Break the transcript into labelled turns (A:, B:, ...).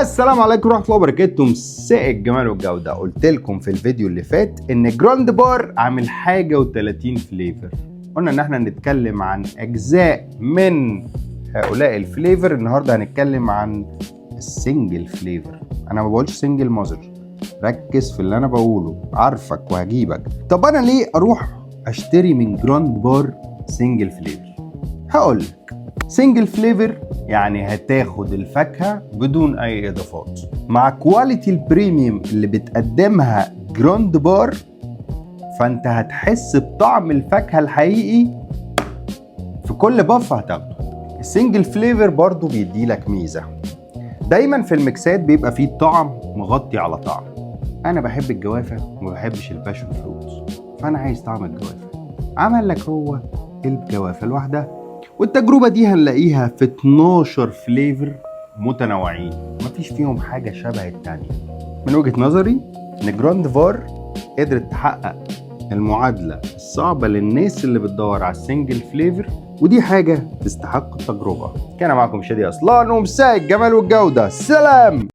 A: السلام عليكم ورحمه الله وبركاته. مساء الجمال والجوده. قلت لكم في الفيديو اللي فات ان جراند بار عامل حاجه و30 فليفر. قلنا ان احنا هنتكلم عن اجزاء من هؤلاء الفليفر. النهارده هنتكلم عن السنجل فليفر. انا ما بقولش سنجل مازر، ركز في اللي انا بقوله، عارفك وهجيبك. طب انا ليه اروح اشتري من جراند بار سنجل فليفر؟ هقولك. سنجل فليفر يعني هتاخد الفاكهة بدون اي اضافات مع كواليتي البريميوم اللي بتقدمها جراند بار، فانت هتحس بطعم الفاكهة الحقيقي في كل باف هتاخده. السنجل فليفر برضو بيديلك ميزة، دايما في الميكسات بيبقى فيه طعم مغطي على طعم. انا بحب الجوافة وما بحبش الباشن فروت، فانا عايز طعم الجوافة. عمل لك هو الجوافة لوحدها، والتجربة دي هنلاقيها في 12 فليفر متنوعين، مفيش فيهم حاجة شبه التانية. من وجهة نظري ان جراند بار قدرت تحقق المعادلة الصعبة للناس اللي بتدور على السنجل فليفر، ودي حاجة تستحق التجربة. كان معكم شادي أصلان، ومساء الجمال والجودة. سلام.